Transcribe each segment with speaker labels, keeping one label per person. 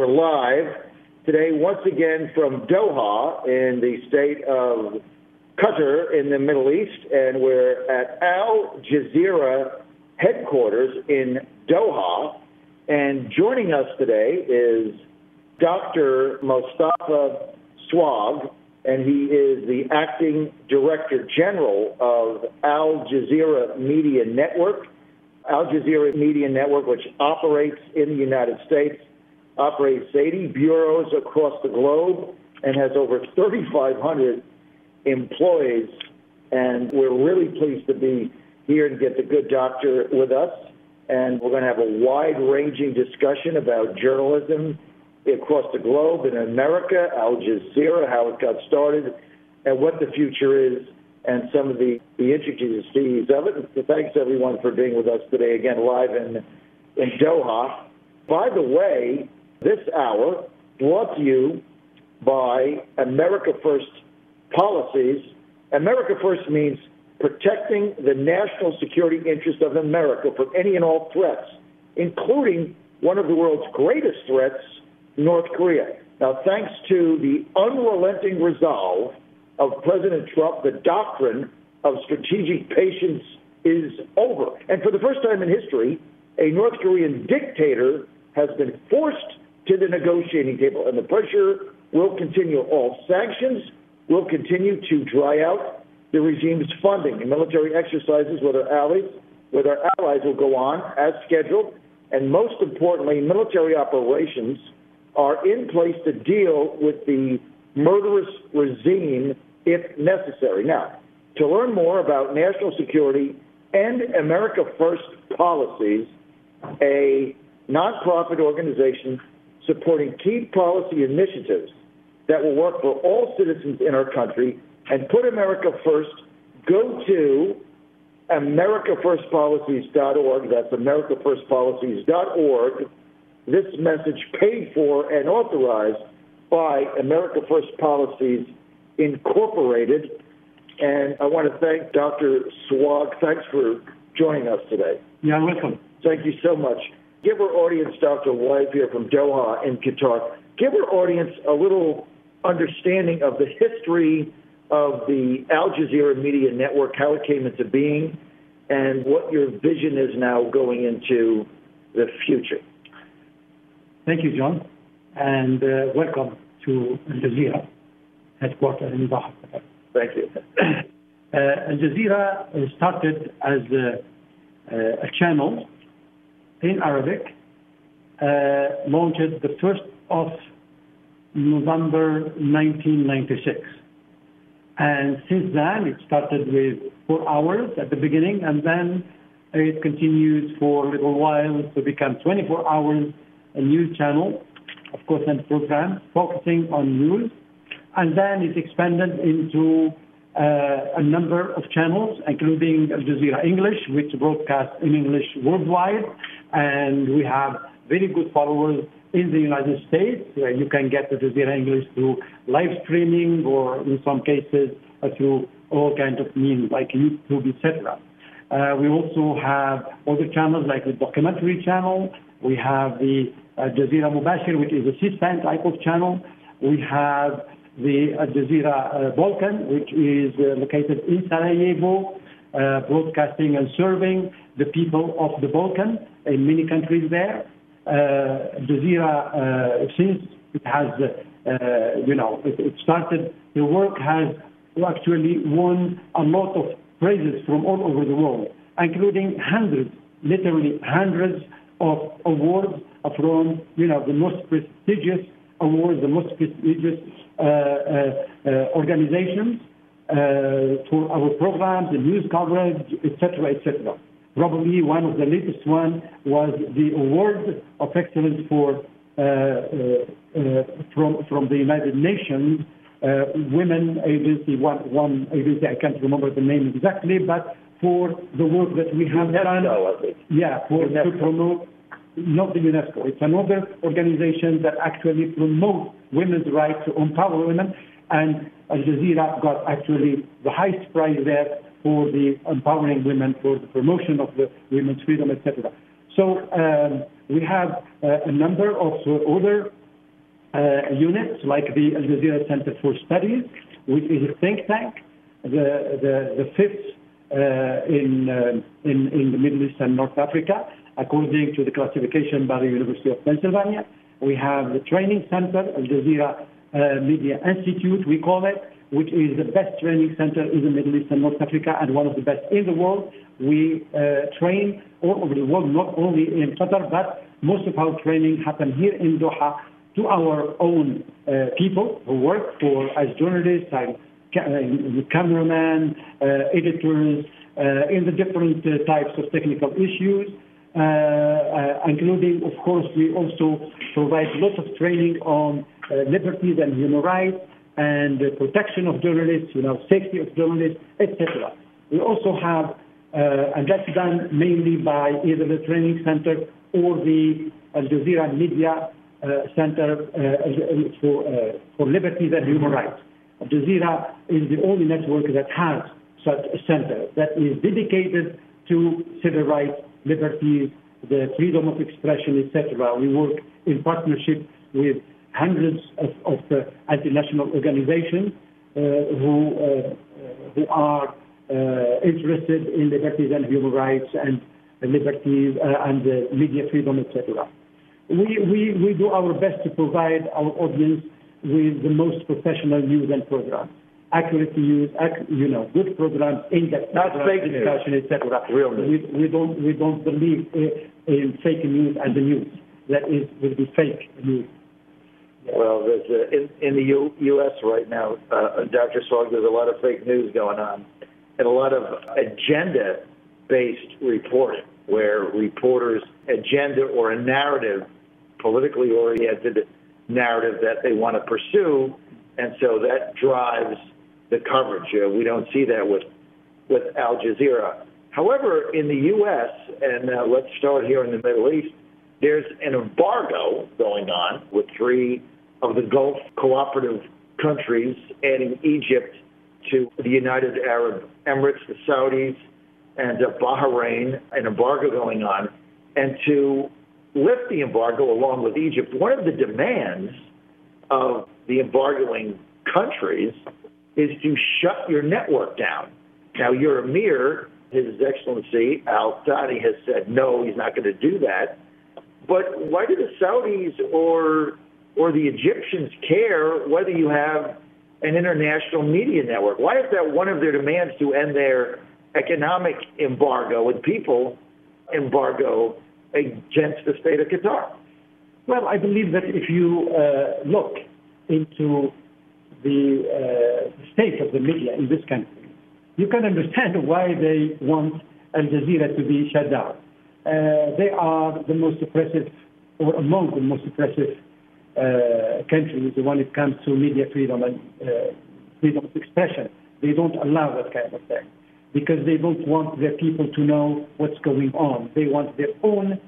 Speaker 1: We're live today once again from Doha in the state of Qatar in the Middle East, and we're at Al Jazeera headquarters in Doha. And joining us today is Dr. Mostefa Souag, and he is the acting director general of Al Jazeera Media Network. Al Jazeera Media Network, which operates in the United States, operates 80 bureaus across the globe and has over 3,500 employees. And we're really pleased to be here and get the good doctor with us. And we're going to have a wide-ranging discussion about journalism across the globe in America, Al Jazeera, how it got started, and what the future is, and some of the intricacies of it. So thanks, everyone, for being with us today, again, live in Doha. By the way, this hour brought to you by America First Policies. America First means protecting the national security interest of America from any and all threats, including one of the world's greatest threats, North Korea. Now, thanks to the unrelenting resolve of President Trump, the doctrine of strategic patience is over. And for the first time in history, a North Korean dictator has been forced to the negotiating table, and the pressure will continue. All sanctions will continue to dry out the regime's funding, and military exercises with our allies will go on as scheduled, and most importantly, military operations are in place to deal with the murderous regime if necessary. Now, to learn more about national security and America First Policies, a nonprofit organization supporting key policy initiatives that will work for all citizens in our country and put America first, go to AmericaFirstPolicies.org. That's AmericaFirstPolicies.org. This message paid for and authorized by America First Policies Incorporated. And I want to thank Dr. Souag. Thanks for joining us today.
Speaker 2: You're welcome.
Speaker 1: Thank you so much. Give our audience, Dr. Live here from Doha in Qatar, give our audience a little understanding of the history of the Al Jazeera Media Network, how it came into being, and what your vision is now going into the future.
Speaker 2: Thank you, John, and welcome to Al Jazeera headquarters in Doha.
Speaker 1: Thank you.
Speaker 2: Al Jazeera started as a channel in Arabic, launched the 1st of November 1996. And since then, it started with 4 hours at the beginning, and then it continues for a little while to become 24 hours, a news channel, of course, and program focusing on news. And then it expanded into a number of channels, including Al Jazeera English, which broadcasts in English worldwide. And we have very good followers in the United States. You can get Al Jazeera English through live streaming, or in some cases through all kinds of means like YouTube, etc. We also have other channels like the documentary channel. We have the Al Jazeera Mubashir, which is a C-SPAN type of channel. We have the Al Jazeera Balkan, which is located in Sarajevo, broadcasting and serving the people of the Balkan in many countries there. Al Jazeera, since it has, it started, the work has actually won a lot of praises from all over the world, including hundreds, literally hundreds of awards from, the most prestigious awards, the most prestigious organizations for our programs, the news coverage, etc., etc. Probably one of the latest one was the Award of Excellence for from the United Nations Women Agency, one agency, I can't remember the name exactly, but for the work that we have done. Yeah, to promote, not the UNESCO. It's another organization that actually promotes women's rights, to empower women, and Al Jazeera got actually the highest prize there for the empowering women, for the promotion of the women's freedom, etc. So we have a number of other units like the Al Jazeera Center for Studies, which is a think tank, the fifth in the Middle East and North Africa, according to the classification by the University of Pennsylvania. We have the training center, Al Jazeera Media Institute, we call it, which is the best training center in the Middle East and North Africa and one of the best in the world. We train all over the world, not only in Qatar, but most of our training happens here in Doha to our own people who work as journalists, cameramen, editors, in the different types of technical issues, including, of course, we also provide lots of training on liberties and human rights and the protection of journalists, safety of journalists, etc. We also have, and that's done mainly by either the training center or the Al Jazeera Media Center for Liberties and Human Rights. Al Jazeera is the only network that has such a center that is dedicated to civil rights, liberties, the freedom of expression, etc. We work in partnership with hundreds of international organizations who are interested in liberties and human rights and liberties and media freedom, etc. We do our best to provide our audience with the most professional news and programs, accurate news, good programs, in-depth discussion, etc.
Speaker 1: Real news.
Speaker 2: We don't believe in fake news and the news that will be fake news.
Speaker 1: Yeah. Well, there's in the U.S. right now, Dr. Souag, there's a lot of fake news going on and a lot of agenda-based reporting where reporters' agenda or a narrative, politically oriented narrative that they want to pursue, and so that drives the coverage. We don't see that with Al Jazeera. However, in the U.S., and let's start here in the Middle East, there's an embargo going on with 3 of the Gulf cooperative countries, adding Egypt to the United Arab Emirates, the Saudis, and Bahrain, an embargo going on. And to lift the embargo along with Egypt, one of the demands of the embargoing countries is to shut your network down. Now, your Emir, His Excellency Al Thani, has said no, he's not going to do that. But why do the Saudis or the Egyptians care whether you have an international media network? Why is that one of their demands to end their economic embargo and people embargo against the state of Qatar?
Speaker 2: Well, I believe that if you look into the state of the media in this country, you can understand why they want Al Jazeera to be shut down. They are the most oppressive, or among the most oppressive countries when it comes to media freedom and freedom of expression. They don't allow that kind of thing because they don't want their people to know what's going on. They want their own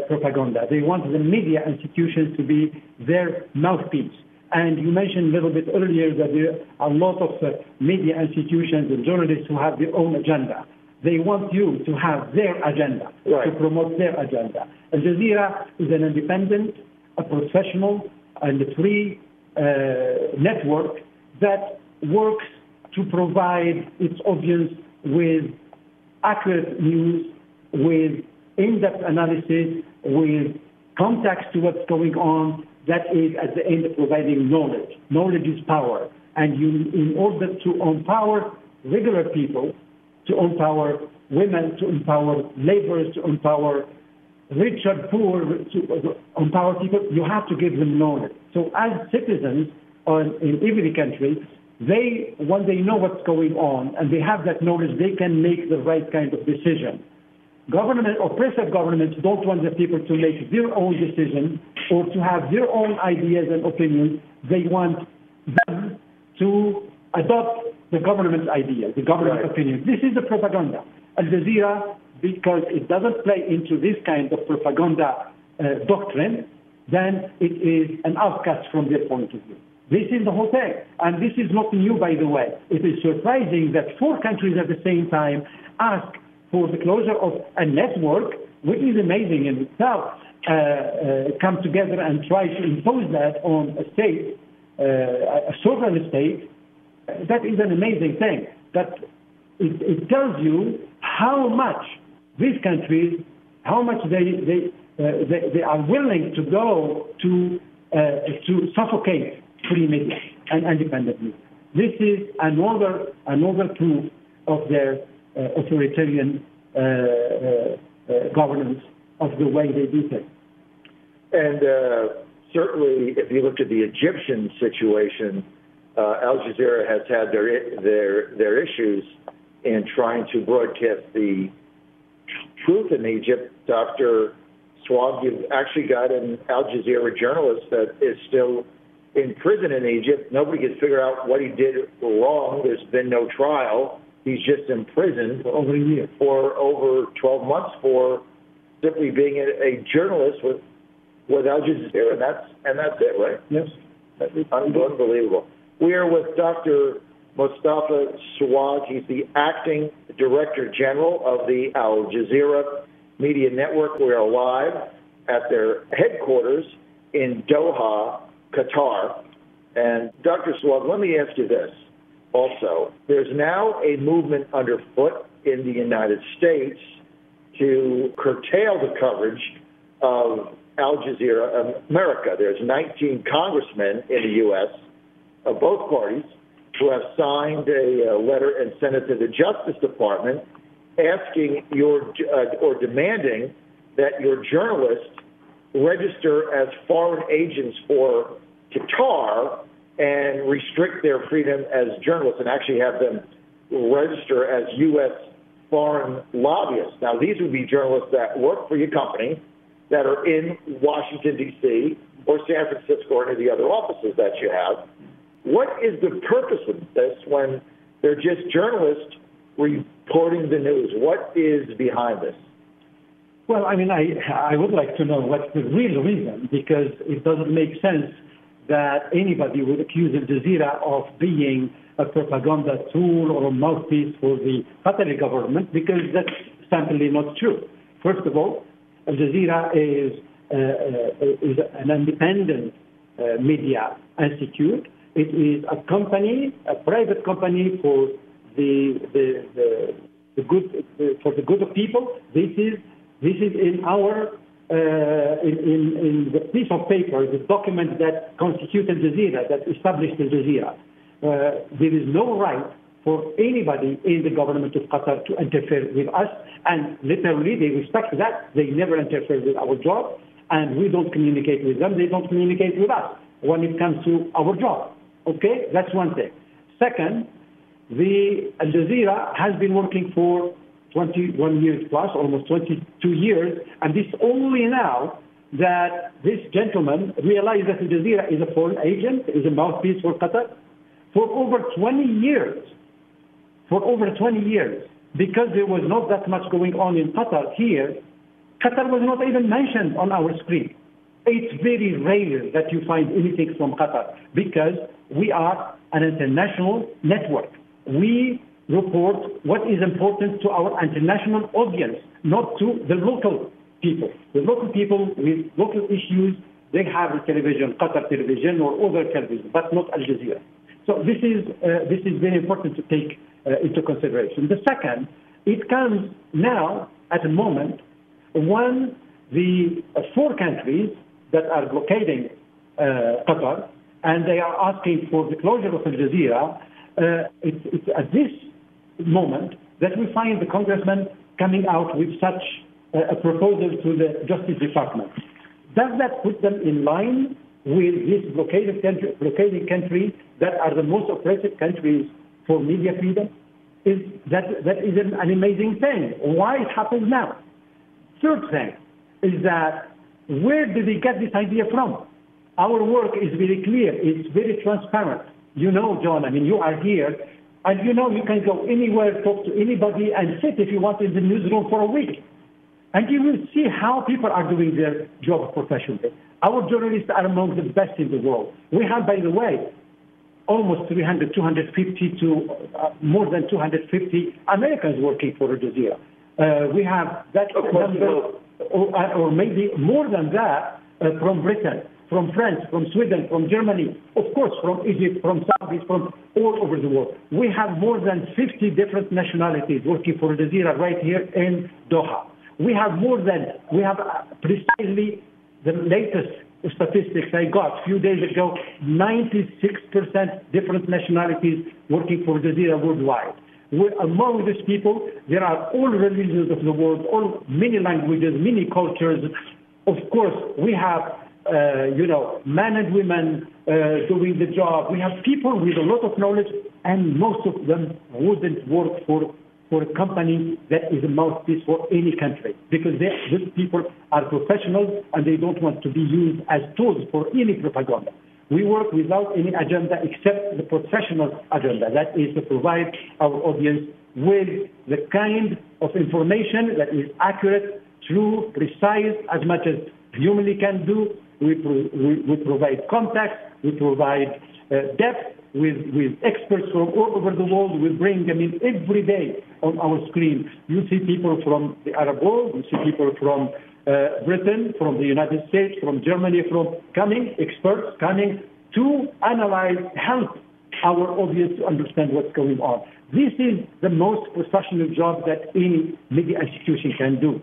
Speaker 2: propaganda. They want the media institutions to be their mouthpiece. And you mentioned a little bit earlier that there are a lot of media institutions and journalists who have their own agenda. They want you to have their agenda,
Speaker 1: right,
Speaker 2: to promote their agenda. Al Jazeera is an independent, a professional, and a free network that works to provide its audience with accurate news, with in-depth analysis, with context to what's going on. That is, at the end, providing knowledge. Knowledge is power. And in order to empower regular people, to empower women, to empower laborers, to empower rich and poor, to empower people, you have to give them knowledge. So as citizens in every country, when they know what's going on and they have that knowledge, they can make the right kind of decision. Government, oppressive governments don't want the people to make their own decisions or to have their own ideas and opinions. They want them to adopt the government's ideas, the government's opinions. This is the propaganda. Al Jazeera, because it doesn't play into this kind of propaganda doctrine, then it is an outcast from their point of view. This is the whole thing. And this is not new, by the way. It is surprising that 4 countries at the same time ask for the closure of a network which is amazing in itself, come together and try to impose that on a state, a sovereign state, that is an amazing thing. That it tells you how much these countries, how much they are willing to go to suffocate free media and independent media. This is another proof of their authoritarian governance of the way they do things.
Speaker 1: And certainly, if you look at the Egyptian situation, Al Jazeera has had their issues in trying to broadcast the truth in Egypt. Dr. Souag, you've actually got an Al Jazeera journalist that is still in prison in Egypt. Nobody can figure out what he did wrong. There's been no trial. He's just imprisoned
Speaker 2: for over a year,
Speaker 1: for over 12 months for simply being a journalist with Al Jazeera, and that's it, right?
Speaker 2: Yes.
Speaker 1: That's unbelievable. We are with Dr. Mostefa Souag. He's the acting director general of the Al Jazeera Media Network. We are live at their headquarters in Doha, Qatar. And Dr. Souag, let me ask you this also. There's now a movement underfoot in the United States to curtail the coverage of Al Jazeera America. There's 19 congressmen in the U.S. of both parties who have signed a letter and sent it to the Justice Department asking or demanding that your journalists register as foreign agents for Qatar and restrict their freedom as journalists and actually have them register as U.S. foreign lobbyists. Now, these would be journalists that work for your company that are in Washington, D.C., or San Francisco, or any of the other offices that you have. What is the purpose of this when they're just journalists reporting the news? What is behind this?
Speaker 2: Well, I mean, I would like to know what's the real reason, because it doesn't make sense that anybody would accuse Al Jazeera of being a propaganda tool or a mouthpiece for the Qatari government, because that's simply not true. First of all, Al Jazeera is an independent media institute. It is a company, a private company for the good of people. This is in our in the piece of paper, the document that constitutes Al Jazeera, that established Al Jazeera. There is no right for anybody in the government of Qatar to interfere with us, and literally they respect that. They never interfere with our job, and we don't communicate with them. They don't communicate with us when it comes to our job. Okay, that's one thing. Second, the Al Jazeera has been working for 21 years plus, almost 22 years, and it's only now that this gentleman realized that Al Jazeera is a foreign agent, is a mouthpiece for Qatar. For over 20 years, because there was not that much going on in Qatar here, Qatar was not even mentioned on our screen. It's very rare that you find anything from Qatar because we are an international network. We report what is important to our international audience, not to the local people. The local people with local issues, they have a television, Qatar television or other television, but not Al Jazeera. So this is very important to take into consideration. The second, it comes now at a moment when the 4 countries that are blockading Qatar, and they are asking for the closure of Al Jazeera, it's at this moment that we find the congressman coming out with such a proposal to the Justice Department. Does that put them in line with this blockading country that are the most oppressive countries for media freedom? That is an amazing thing. Why it happens now? Third thing is that where did they get this idea from? Our work is very clear. It's very transparent. You know, John, I mean, you are here, and you know you can go anywhere, talk to anybody, and sit if you want in the newsroom for a week. And you will see how people are doing their job professionally. Our journalists are among the best in the world. We have, by the way, almost 300, 250 to more than 250 Americans working for Al Jazeera. We have that number. or maybe more than that, from Britain, from France, from Sweden, from Germany, of course, from Egypt, from Saudi, from all over the world. We have more than 50 different nationalities working for Jazeera right here in Doha. We have precisely the latest statistics I got a few days ago, 96% different nationalities working for Jazeera worldwide. Among these people, there are all religions of the world, many languages, many cultures. Of course, we have, men and women doing the job. We have people with a lot of knowledge, and most of them wouldn't work for a company that is a mouthpiece for any country, because these people are professionals and they don't want to be used as tools for any propaganda. We work without any agenda except the professional agenda, that is to provide our audience with the kind of information that is accurate, true, precise, as much as humanly can do. We provide context, we provide depth with experts from all over the world. We bring them in every day on our screen. You see people from the Arab world, you see people from Britain, from the United States, from Germany, experts coming to analyze, help our audience to understand what's going on. This is the most professional job that any media institution can do.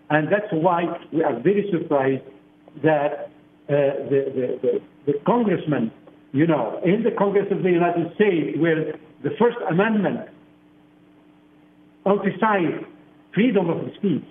Speaker 2: And that's why we are very surprised that the congressman, in the Congress of the United States, where the First Amendment emphasized freedom of speech,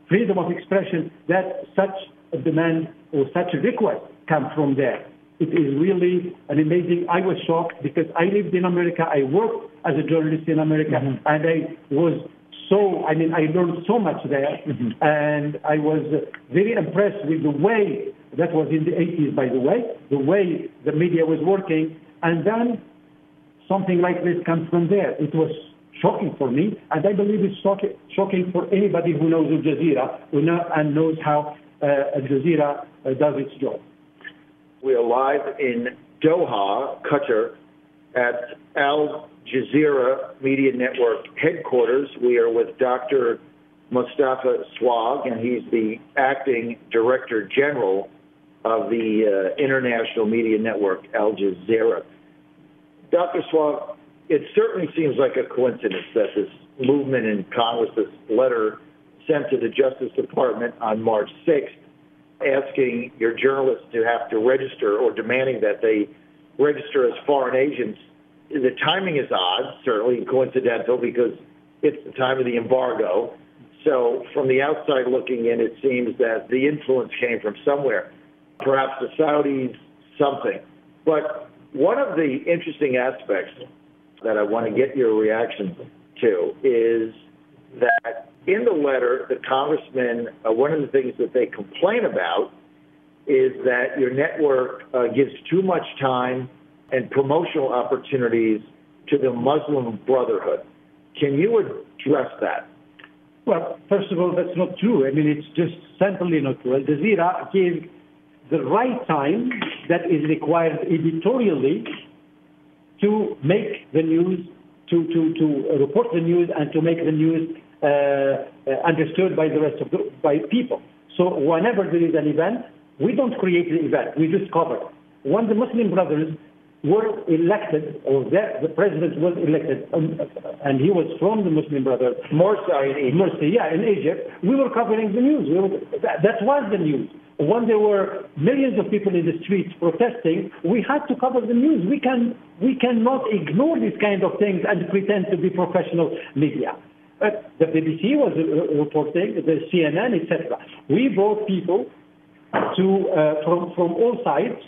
Speaker 2: freedom of expression, that such a demand or such a request come from there. It is really an amazing. I was shocked because I lived in America. I worked as a journalist in America, and I learned so much there, and I was very impressed with the way, that was in the 80s, by the way the media was working, and then something like this comes from there. It was shocking for me, and I believe it's shocking for anybody who knows Al Jazeera and knows how Al Jazeera does its job.
Speaker 1: We are live in Doha, Qatar, at Al Jazeera Media Network headquarters. We are with Dr. Mostefa Souag, and he's the acting Director General of the International Media Network, Al Jazeera. Dr. Souag, it certainly seems like a coincidence that this movement in Congress, this letter sent to the Justice Department on March 6th, asking your journalists to have to register or demanding that they register as foreign agents. The timing is odd, certainly coincidental, because it's the time of the embargo. So from the outside looking in, it seems that the influence came from somewhere, perhaps the Saudis, something. But one of the interesting aspects that I want to get your reaction to is that in the letter, the congressman, one of the things that they complain about is that your network gives too much time and promotional opportunities to the Muslim Brotherhood. Can you address that?
Speaker 2: Well, first of all, that's not true. I mean, it's just simply not true. Al Jazeera gave the right time that is required editorially to make the news, to report the news, and to make the news understood by the rest of by people. So whenever there is an event, we don't create the event, we just cover it. When the Muslim Brothers were elected, or the president was elected, and he was from the Muslim Brothers, in Egypt, we were covering the news. That was the news. When there were millions of people in the streets protesting, we had to cover the news. We cannot ignore these kind of things and pretend to be professional media. The BBC was reporting, the CNN, etc. We brought people from all sides.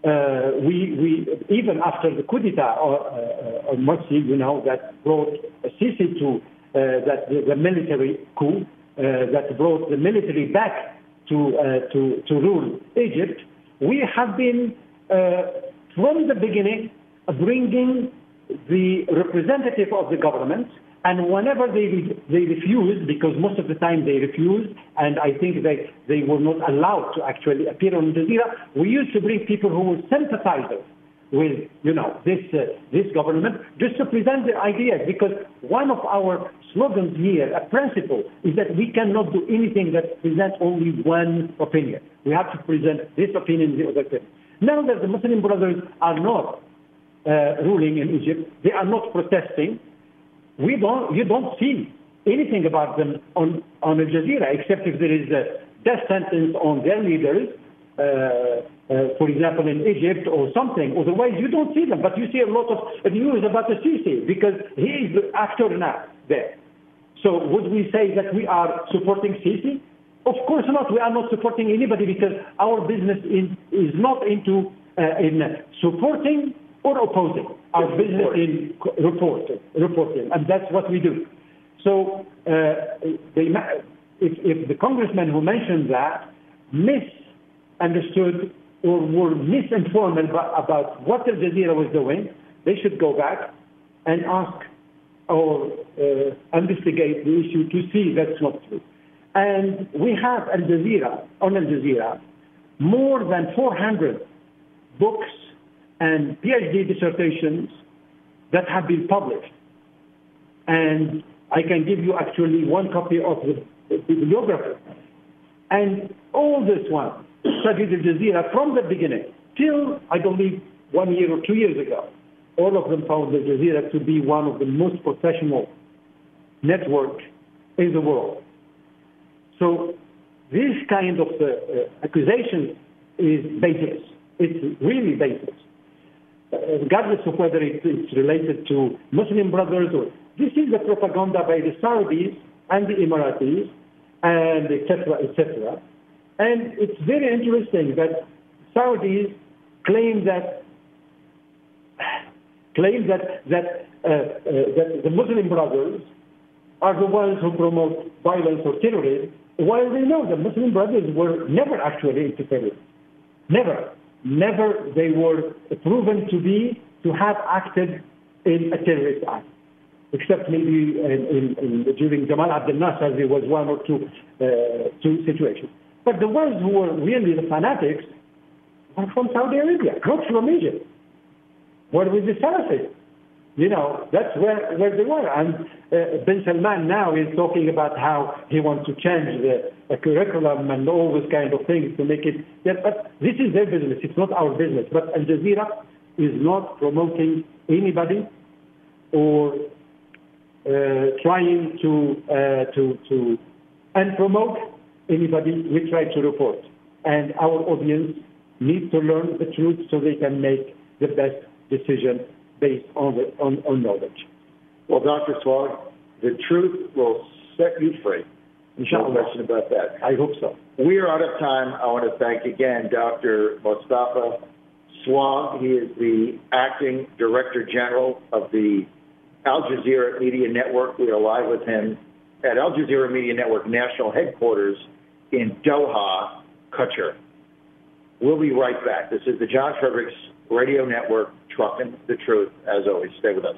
Speaker 2: We even after the coup d'etat on Morsi, that brought Sisi to the military coup that brought the military back to rule Egypt. We have been from the beginning bringing the representative of the government. And whenever they refused, because most of the time they refused, and I think they were not allowed to actually appear on Jazeera, we used to bring people who were sympathizers with, this government, just to present the ideas, because one of our slogans here, a principle, is that we cannot do anything that presents only one opinion. We have to present this opinion, the other opinion. Now that the Muslim Brothers are not ruling in Egypt, they are not protesting, you don't see anything about them on Al Jazeera, except if there is a death sentence on their leaders, for example, in Egypt or something. Otherwise, you don't see them. But you see a lot of news about the Sisi because he is the actor now there. So would we say that we are supporting Sisi? Of course not. We are not supporting anybody because our business is not into in supporting or opposing. Our business is reporting, and that's what we do. So if the congressman who mentioned that misunderstood or were misinformed about what Al Jazeera was doing, they should go back and ask or investigate the issue to see that's not true. And we have on Al Jazeera, more than 400 books and PhD dissertations that have been published. And I can give you actually one copy of the bibliography. And all this one studied Al Jazeera from the beginning till, I believe, 1 year or 2 years ago. All of them found Al Jazeera to be one of the most professional networks in the world. So this kind of accusation is baseless. It's really baseless. Regardless of whether it's related to Muslim Brothers or... This is the propaganda by the Saudis and the Emiratis and et cetera. And it's very interesting that Saudis claim that the Muslim Brothers are the ones who promote violence or terrorism, while we know the Muslim Brothers were never actually into terrorism. Never they were proven to have acted in a terrorist act, except maybe during Jamal Abdel Nasser there was one or two situations. But the ones who were really the fanatics were from Saudi Arabia, not from Egypt. Where with the Salafists? That's where they were. And bin Salman now is talking about how he wants to change the curriculum and all those kind of things to make it... But this is their business. It's not our business. But Al Jazeera is not promoting anybody or trying to promote anybody. We try to report. And our audience needs to learn the truth so they can make the best decision based on knowledge.
Speaker 1: Well, Dr. Souag, the truth will set you free. No question about that.
Speaker 2: I hope so.
Speaker 1: We are out of time. I want to thank again Dr. Mostefa Souag. He is the acting Director General of the Al Jazeera Media Network. We are live with him at Al Jazeera Media Network National Headquarters in Doha, Qatar. We'll be right back. This is the John Fredericks Radio Network, Trucking the Truth. As always, stay with us.